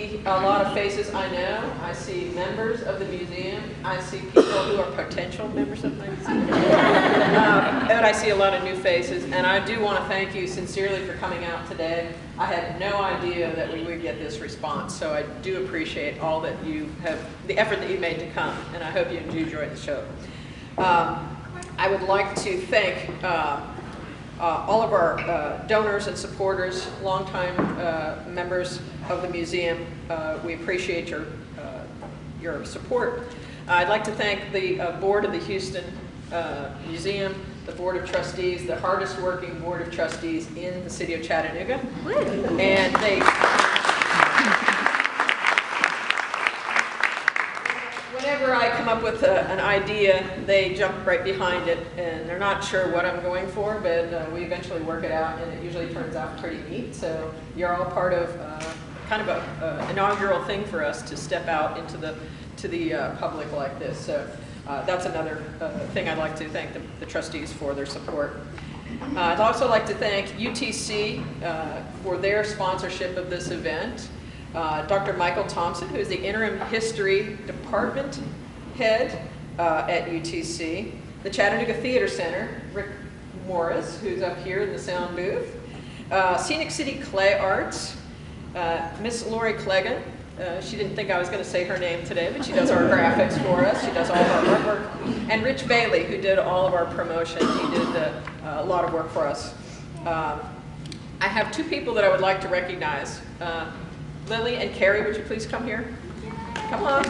see a lot of faces I know. I see members of the museum. I see people who are potential members of my museum. And I see a lot of new faces. And I do want to thank you sincerely for coming out today. I had no idea that we would get this response, so I do appreciate all that you have, the effort that you made to come, and I hope you enjoyed the show. I would like to thank all of our donors and supporters, longtime members of the museum. We appreciate your support. I'd like to thank the board of the Houston Museum, the Board of Trustees, the hardest working Board of Trustees in the city of Chattanooga. And whenever I come up with an idea, they jump right behind it, and they're not sure what I'm going for, but we eventually work it out, and it usually turns out pretty neat. So you're all part of kind of an inaugural thing for us to step out into the public like this. So that's another thing I'd like to thank the trustees for their support. I'd also like to thank UTC for their sponsorship of this event. Dr. Michael Thompson, who is the interim history department head at UTC. The Chattanooga Theatre Center, Rick Morris, who's up here in the sound booth. Scenic City Clay Arts, Miss Lori Cleggan. She didn't think I was going to say her name today, but she does our graphics for us. She does all of our artwork. And Rich Bailey, who did all of our promotion. He did a lot of work for us. I have two people that I would like to recognize. Lily and Carrie, would you please come here? Come on.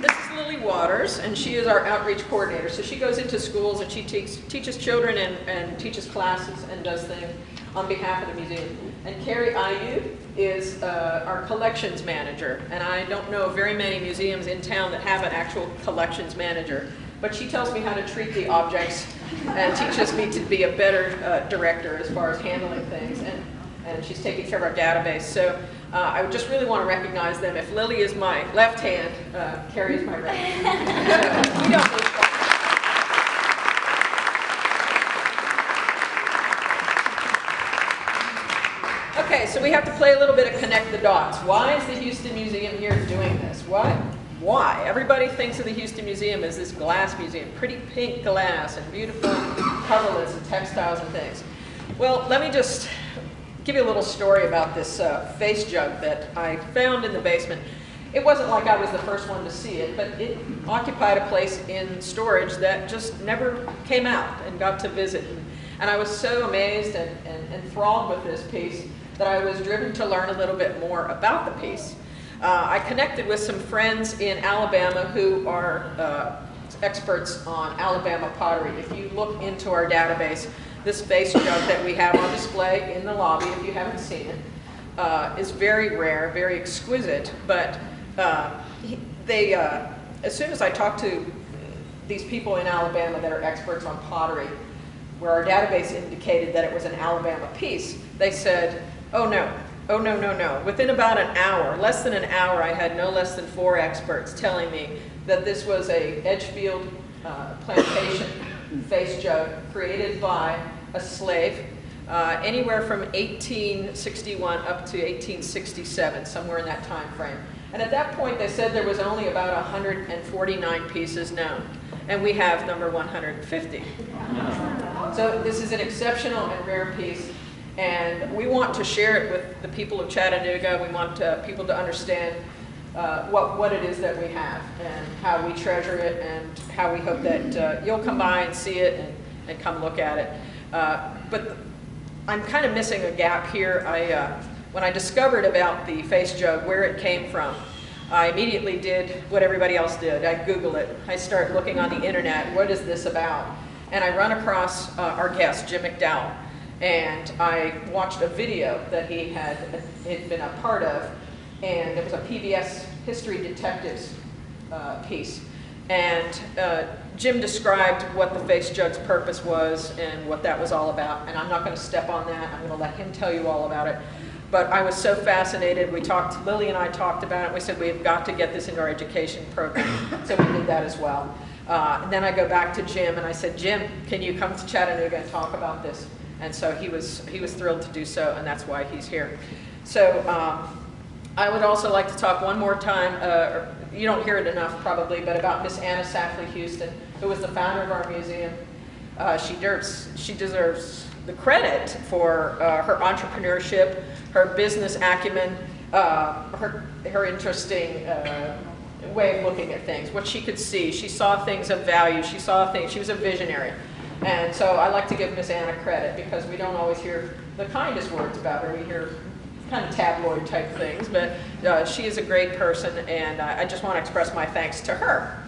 This is Lily Waters, and she is our outreach coordinator. So she goes into schools and she teaches children and teaches classes and does things on behalf of the museum. And Carrie Ayu is our collections manager. And I don't know of very many museums in town that have an actual collections manager. But she tells me how to treat the objects and teaches me to be a better director as far as handling things. And she's taking care of our database. So I would just really want to recognize them. If Lily is my left hand, Carrie is my right hand. So we don't lose that. Okay, so we have to play a little bit of connect the dots. Why is the Houston Museum here doing this? Why? Everybody thinks of the Houston Museum as this glass museum, pretty pink glass and beautiful coverlets and textiles and things. Well, let me just give you a little story about this face jug that I found in the basement. It wasn't like I was the first one to see it, but it occupied a place in storage that just never came out and got to visit. And I was so amazed and enthralled with this piece that I was driven to learn a little bit more about the piece. I connected with some friends in Alabama who are experts on Alabama pottery. If you look into our database, this face jug that we have on display in the lobby, if you haven't seen it, is very rare, very exquisite. But as soon as I talked to these people in Alabama that are experts on pottery, where our database indicated that it was an Alabama piece, they said, oh no. Oh, no, no, no. Within about an hour, less than an hour, I had no less than 4 experts telling me that this was a Edgefield plantation face jug created by a slave anywhere from 1861 up to 1867, somewhere in that time frame. And at that point, they said there was only about 149 pieces known. And we have number 150. So this is an exceptional and rare piece. And we want to share it with the people of Chattanooga. We want people to understand what it is that we have and how we treasure it and how we hope that you'll come by and see it and come look at it. But I'm kind of missing a gap here. When I discovered about the face jug, where it came from, I immediately did what everybody else did. I Googled it. I started looking on the internet. What is this about? And I run across our guest, Jim McDowell. And I watched a video that he had been a part of, and it was a PBS History Detectives piece. And Jim described what the face jug's purpose was and what that was all about. And I'm not going to step on that. I'm going to let him tell you all about it. But I was so fascinated. Lily and I talked about it. We said we've got to get this into our education program. So we did that as well. And then I go back to Jim and I said, Jim, can you come to Chattanooga and talk about this? And so he was thrilled to do so, and that's why he's here. So I would also like to talk one more time, you don't hear it enough probably, but about Miss Anna Safley Houston, who was the founder of our museum. She deserves the credit for her entrepreneurship, her business acumen, her interesting way of looking at things, what she could see. She saw things of value. She saw things. She was a visionary. And so I like to give Miss Anna credit because we don't always hear the kindest words about her. We hear kind of tabloid type things, but she is a great person, and I just want to express my thanks to her.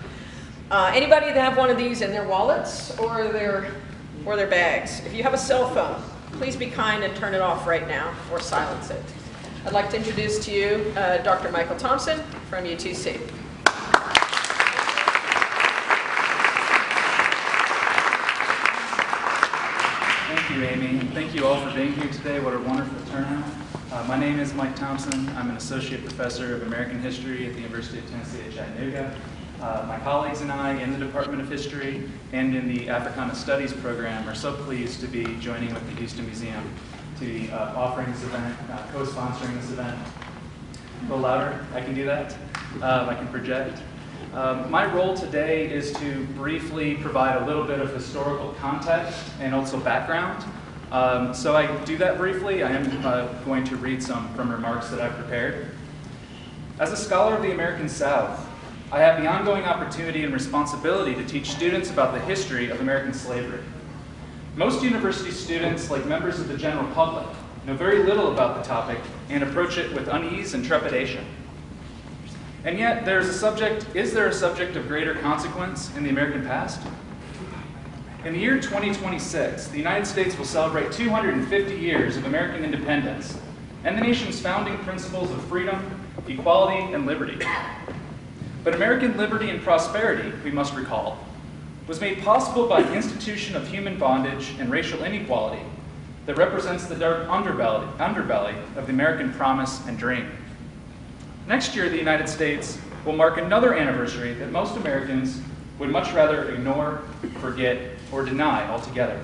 Anybody that have one of these in their wallets or their bags? If you have a cell phone, please be kind and turn it off right now or silence it. I'd like to introduce to you Dr. Michael Thompson from UTC. Thank you, Amy, and thank you all for being here today. What a wonderful turnout. My name is Mike Thompson. I'm an Associate Professor of American History at the University of Tennessee at Chattanooga. My colleagues and I in the Department of History and in the Africana Studies program are so pleased to be joining with the Houston Museum to be offering this event, co-sponsoring this event. A little louder, I can do that. I can project. My role today is to briefly provide a little bit of historical context and also background. So I do that briefly. I am going to read some from remarks that I've prepared. As a scholar of the American South, I have the ongoing opportunity and responsibility to teach students about the history of American slavery. Most university students, like members of the general public, know very little about the topic and approach it with unease and trepidation. And yet, is there a subject of greater consequence in the American past? In the year 2026, the United States will celebrate 250 years of American independence and the nation's founding principles of freedom, equality, and liberty. But American liberty and prosperity, we must recall, was made possible by an institution of human bondage and racial inequality that represents the dark underbelly of the American promise and dream. Next year, the United States will mark another anniversary that most Americans would much rather ignore, forget, or deny altogether.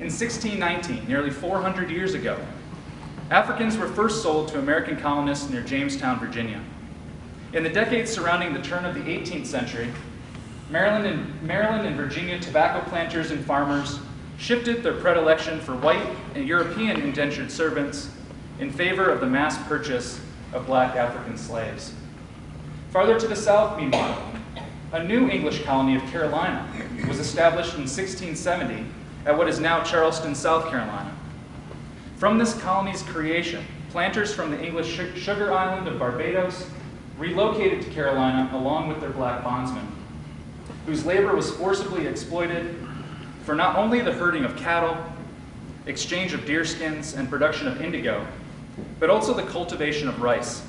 In 1619, nearly 400 years ago, Africans were first sold to American colonists near Jamestown, Virginia. In the decades surrounding the turn of the 18th century, Maryland and Virginia tobacco planters and farmers shifted their predilection for white and European indentured servants in favor of the mass purchase of black African slaves. Farther to the south, meanwhile, a new English colony of Carolina was established in 1670 at what is now Charleston, South Carolina. From this colony's creation, planters from the English sugar island of Barbados relocated to Carolina along with their black bondsmen, whose labor was forcibly exploited for not only the herding of cattle, exchange of deerskins, and production of indigo, but also the cultivation of rice,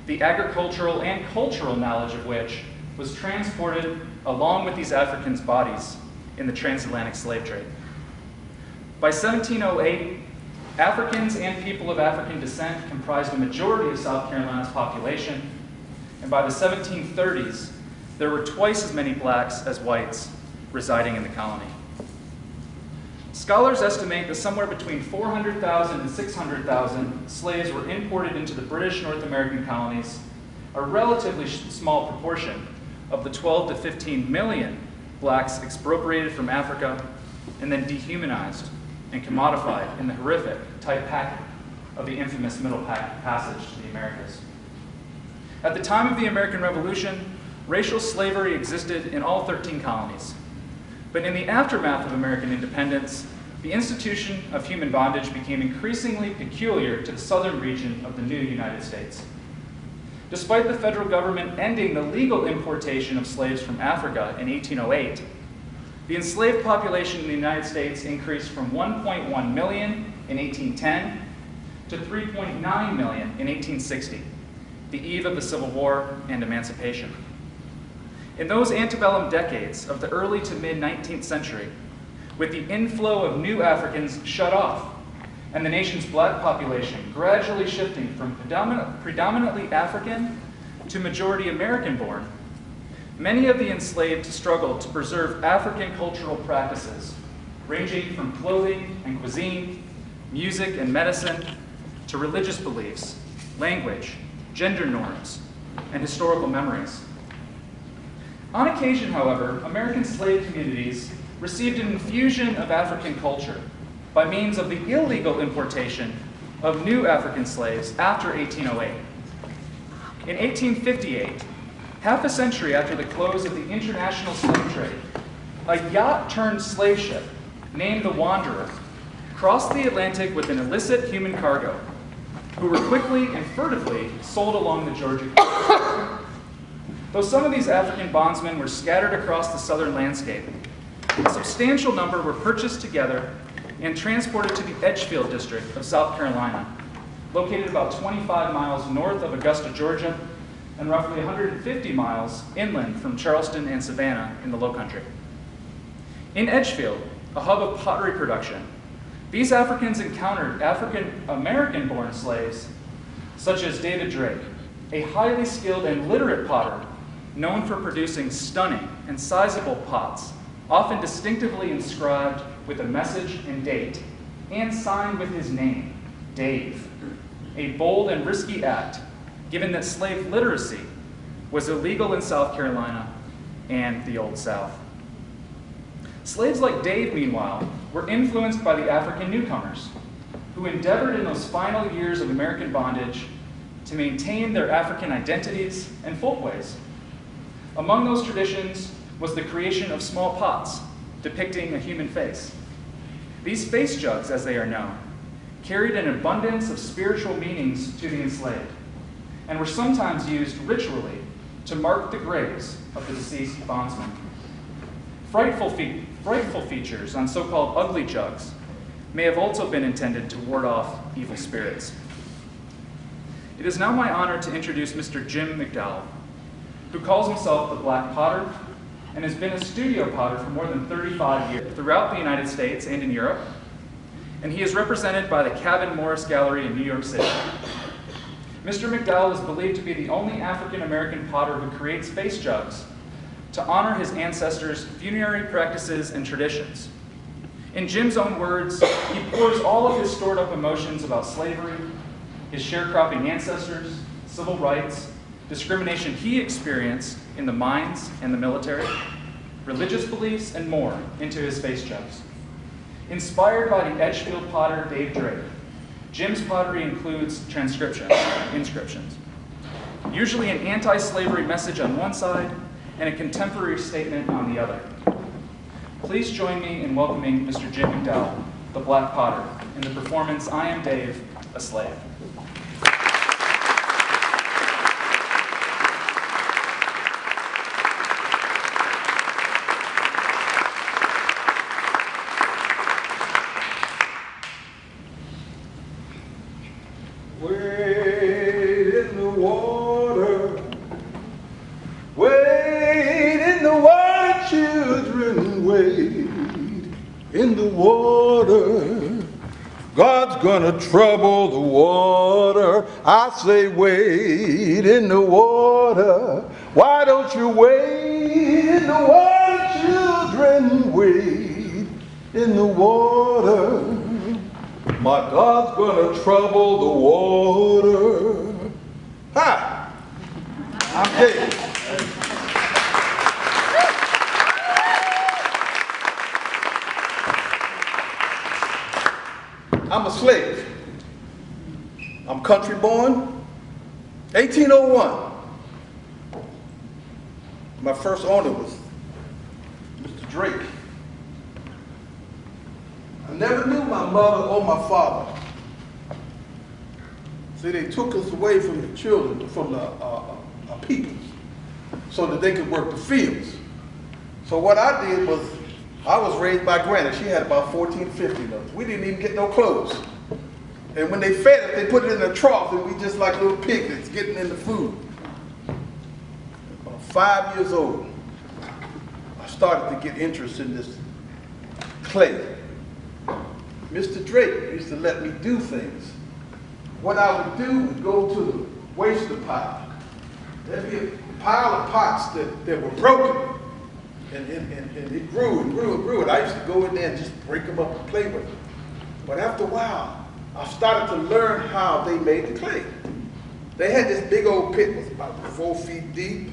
the agricultural and cultural knowledge of which was transported along with these Africans' bodies in the transatlantic slave trade. By 1708, Africans and people of African descent comprised a majority of South Carolina's population, and by the 1730s, there were twice as many blacks as whites residing in the colony. Scholars estimate that somewhere between 400,000 and 600,000 slaves were imported into the British North American colonies, a relatively small proportion of the 12 to 15 million blacks expropriated from Africa and then dehumanized and commodified in the horrific tight packing of the infamous Middle Passage to the Americas. At the time of the American Revolution, racial slavery existed in all 13 colonies. But in the aftermath of American independence, the institution of human bondage became increasingly peculiar to the southern region of the new United States. Despite the federal government ending the legal importation of slaves from Africa in 1808, the enslaved population in the United States increased from 1.1 million in 1810 to 3.9 million in 1860, the eve of the Civil War and emancipation. In those antebellum decades of the early to mid-19th century, with the inflow of new Africans shut off and the nation's black population gradually shifting from predominantly African to majority American-born, many of the enslaved struggled to preserve African cultural practices, ranging from clothing and cuisine, music and medicine, to religious beliefs, language, gender norms, and historical memories. On occasion, however, American slave communities received an infusion of African culture by means of the illegal importation of new African slaves after 1808. In 1858, half a century after the close of the international slave trade, a yacht-turned-slave ship named the Wanderer crossed the Atlantic with an illicit human cargo, who were quickly and furtively sold along the Georgia coast. Though some of these African bondsmen were scattered across the southern landscape, a substantial number were purchased together and transported to the Edgefield district of South Carolina, located about 25 miles north of Augusta, Georgia, and roughly 150 miles inland from Charleston and Savannah in the Lowcountry. In Edgefield, a hub of pottery production, these Africans encountered African-American-born slaves, such as David Drake, a highly skilled and literate potter known for producing stunning and sizable pots, often distinctively inscribed with a message and date, and signed with his name, Dave, a bold and risky act, given that slave literacy was illegal in South Carolina and the Old South. Slaves like Dave, meanwhile, were influenced by the African newcomers, who endeavored in those final years of American bondage to maintain their African identities and folkways. Among those traditions was the creation of small pots depicting a human face. These face jugs, as they are known, carried an abundance of spiritual meanings to the enslaved, and were sometimes used ritually to mark the graves of the deceased bondsmen. Frightful features on so-called ugly jugs may have also been intended to ward off evil spirits. It is now my honor to introduce Mr. Jim McDowell, who calls himself the Black Potter and has been a studio potter for more than 35 years throughout the United States and in Europe, and he is represented by the Cabin Morris Gallery in New York City. Mr. McDowell is believed to be the only African-American potter who creates face jugs to honor his ancestors' funerary practices and traditions. In Jim's own words, he pours all of his stored up emotions about slavery, his sharecropping ancestors, civil rights, discrimination he experienced in the mines and the military, religious beliefs, and more into his face jugs. Inspired by the Edgefield potter Dave Drake, Jim's pottery includes inscriptions, usually an anti-slavery message on one side and a contemporary statement on the other. Please join me in welcoming Mr. Jim McDowell, the Black Potter, in the performance I Am Dave, a Slave. God's gonna trouble the water. I say wade in the water. Why don't you wade in the water, children? Wade in the water. My God's gonna trouble the water. Ha! I'm Dave. I'm a slave. I'm country born. 1801. My first owner was Mr. Drake. I never knew my mother or my father. See, they took us away from the children, from the people, so that they could work the fields. So what I did was, I was raised by Granny. She had about 14, 15 of us. We didn't even get no clothes. And when they fed us, they put it in a trough, and we just like little piglets getting in the food. About 5 years old, I started to get interested in this clay. Mr. Drake used to let me do things. What I would do was go to the waster pile there'd be a pile of pots that were broken. And it grew and grew and grew. And I used to go in there and just break them up and play with them. But after a while, I started to learn how they made the clay. They had this big old pit, it was about 4 feet deep,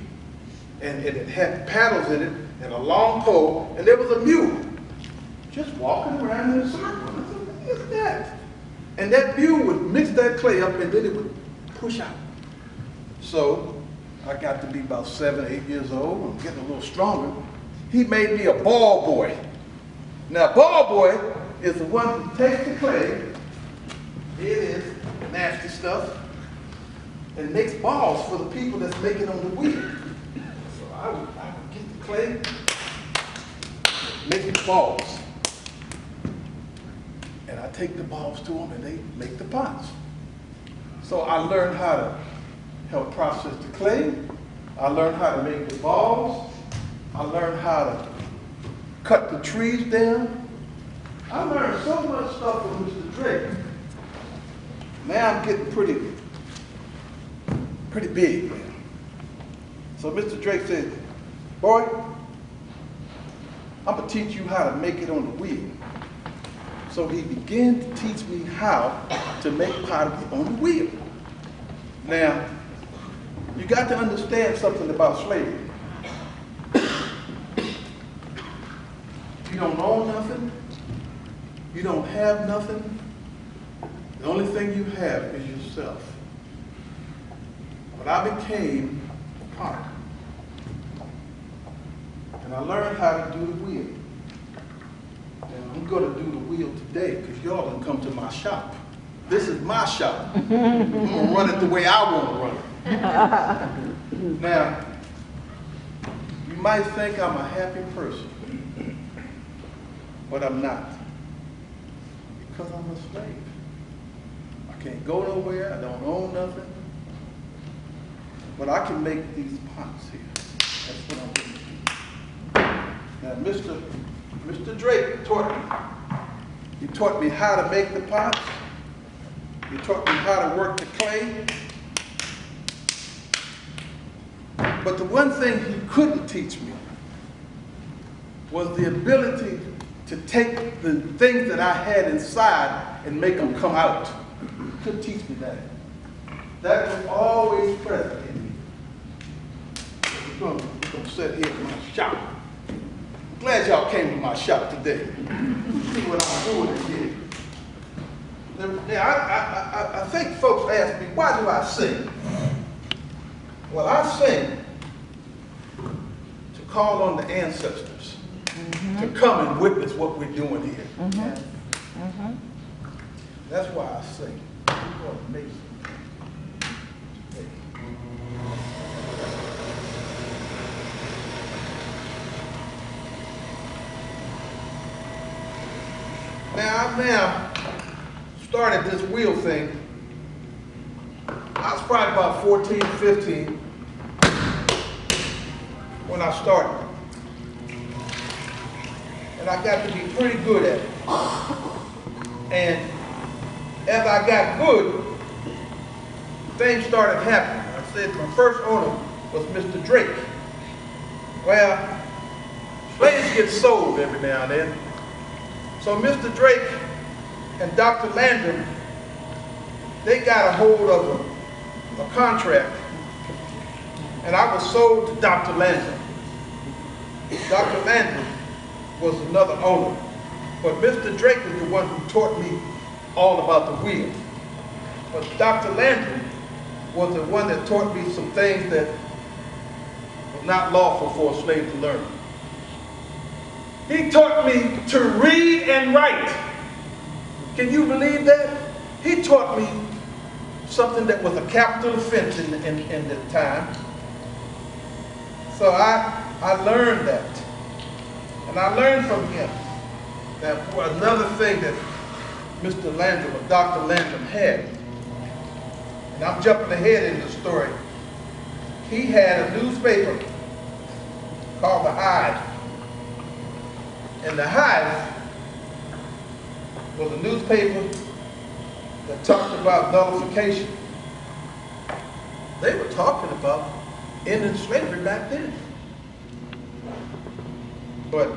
and it had paddles in it, and a long pole, and there was a mule just walking around in a circle. And I said, what is that? And that mule would mix that clay up, and then it would push out. So I got to be about 7, 8 years old. I'm getting a little stronger. He made me a ball boy. Now, ball boy is the one who takes the clay, here it is, nasty stuff, and makes balls for the people that's making on the wheel. So I would get the clay, make the balls. And I take the balls to them and they make the pots. So I learned how to help process the clay. I learned how to make the balls. I learned how to cut the trees down. I learned so much stuff from Mr. Drake. Now I'm getting pretty big now. So Mr. Drake said, boy, I'm gonna teach you how to make it on the wheel. So he began to teach me how to make pottery on the wheel. Now, you got to understand something about slavery. You don't own nothing. You don't have nothing. The only thing you have is yourself. But I became a potter. And I learned how to do the wheel. And I'm going to do the wheel today because y'all done come to my shop. This is my shop. I'm going to run it the way I want to run it. Now, you might think I'm a happy person, but I'm not. Because I'm a slave. I can't go nowhere. I don't own nothing. But I can make these pots here. That's what I'm going to do. Now, Mr. Drake taught me. He taught me how to make the pots. He taught me how to work the clay. But the one thing he couldn't teach me was the ability to take the things that I had inside and make them come out. He couldn't teach me that. That was always present in me. We're going to sit here in my shop. I'm glad y'all came to my shop today. See what I'm doing here. Now, I think folks ask me, why do I sing? Well, I sing to call on the ancestors to come and witness what we're doing here. That's why I sing. We're going to make Now, started this wheel thing. I was probably about 14, 15 when I started. And I got to be pretty good at it. And as I got good, things started happening. I said my first owner was Mr. Drake. Well, slaves get sold every now and then. So Mr. Drake and Dr. Landrum, they got a hold of a contract, and I was sold to Dr. Landrum. Dr. Landrum was another owner, but Mr. Drake was the one who taught me all about the wheel. But Dr. Landrum was the one that taught me some things that was not lawful for a slave to learn. He taught me to read and write. Can you believe that? He taught me something that was a capital offense in the time. So I learned that. And I learned from him that another thing that Mr. Landrum or Dr. Landrum had, and I'm jumping ahead in the story, he had a newspaper called The Hive. And The Hive was a newspaper that talked about nullification. They were talking about ended slavery back then. But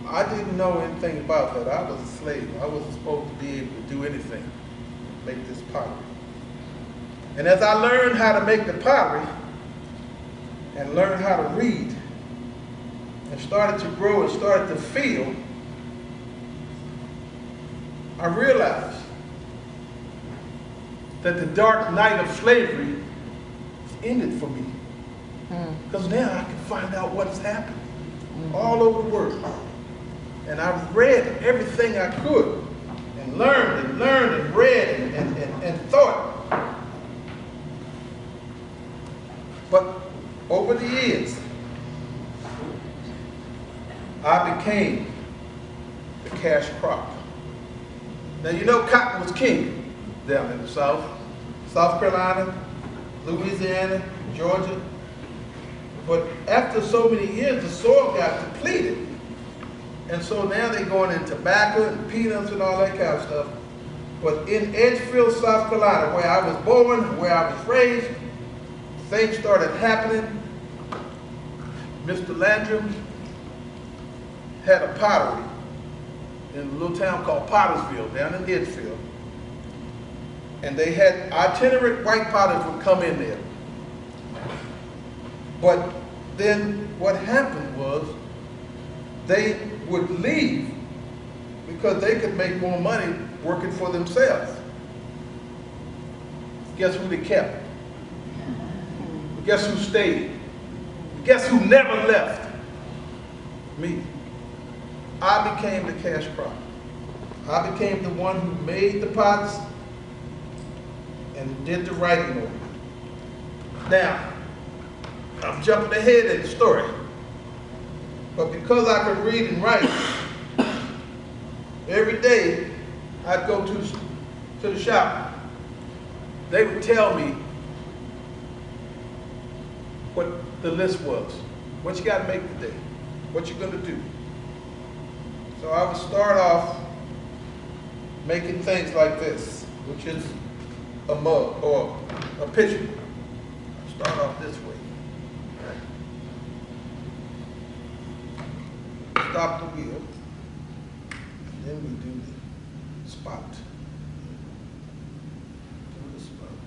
I didn't know anything about that. I was a slave. I wasn't supposed to be able to do anything, make this pottery. And as I learned how to make the pottery and learned how to read and started to grow and started to feel, I realized that the dark night of slavery ended for me. Because now I can find out what has happened all over the world. And I've read everything I could and learned and read and thought. But over the years, I became the cash crop. Now you know cotton was king down in the South. South Carolina, Louisiana, Georgia. But after so many years, the soil got depleted. And so now they're going in tobacco and peanuts and all that kind of stuff. But in Edgefield, South Carolina, where I was born, where I was raised, things started happening. Mr. Landrum had a pottery in a little town called Pottersville, down in Edgefield. And they had itinerant white potters would come in there. But then what happened was they would leave because they could make more money working for themselves. Guess who they kept? Guess who stayed? Guess who never left? Me. I became the cash crop. I became the one who made the pots and did the writing over. Now, I'm jumping ahead in the story. But because I could read and write, every day I'd go to the shop. They would tell me what the list was. What you got to make today. What you going to do. So I would start off making things like this, which is a mug or a pitcher. Start off this way. Stop the wheel. And then we do the spot. Do the spot.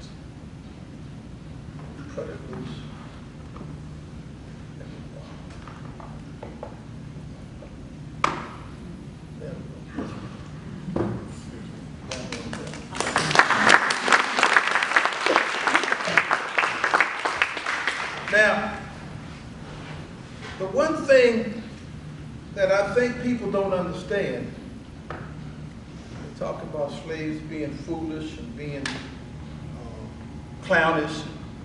Cut it loose. Now, the one thing that I think people don't understand, they talk about slaves being foolish and being clownish,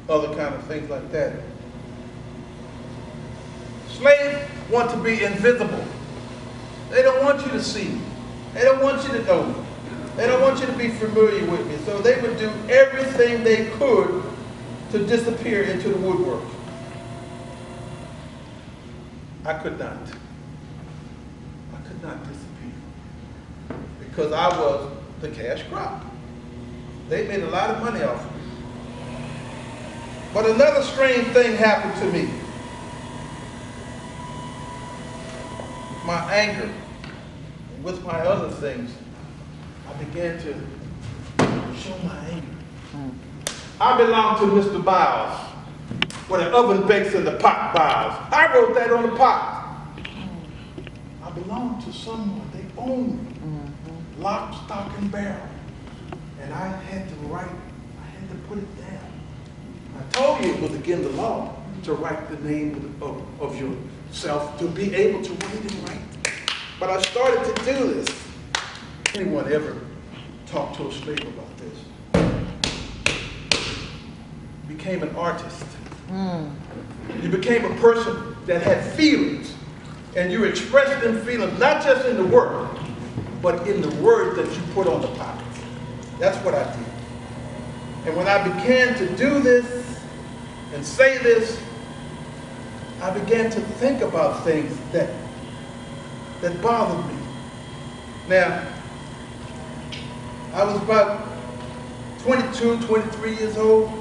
other kind of things like that. Slaves want to be invisible. They don't want you to see me. They don't want you to know me. They don't want you to be familiar with me. So they would do everything they could to disappear into the woodwork. I could not. I could not disappear because I was the cash crop. They made a lot of money off of me. But another strange thing happened to me. My anger, and with my other things, I began to show my anger. I belong to Mr. Biles, where the oven bakes and the pot bows. I wrote that on the pot. I belong to someone. They own me. Lock, stock, and barrel. And I had to write, I had to put it down. I told you it was against the law to write the name of yourself, to be able to read and write. But I started to do this. Anyone ever talk to a slave about this? Became an artist. You became a person that had feelings, and you expressed them feelings not just in the work, but in the words that you put on the pocket. That's what I did. And when I began to do this and say this, I began to think about things that bothered me. Now, I was about 22, 23 years old,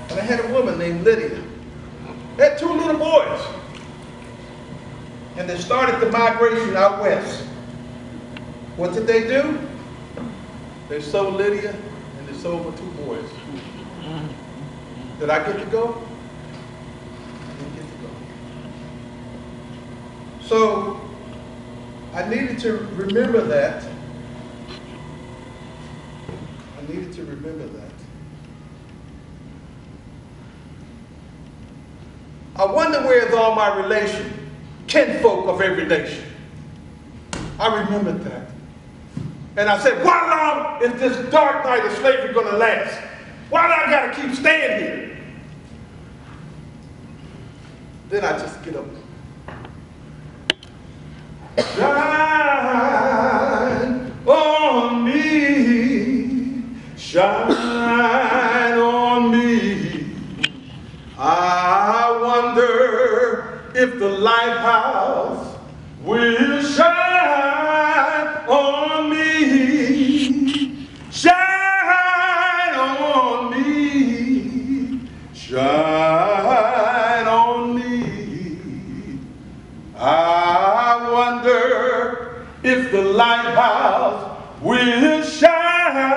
And I had a woman named Lydia. They had two little boys. And they started the migration out west. What did they do? They sold Lydia and they sold my two boys. Did I get to go? I didn't get to go. So I needed to remember that. I needed to remember that. I wonder where's all my relation, kinfolk of every nation. I remembered that. And I said, why long is this dark night of slavery going to last? Why do I got to keep staying here? Then I just get up. Shine on me, shine on me. I wonder if the lighthouse will shine on me. Shine on me, shine on me. I wonder if the lighthouse will shine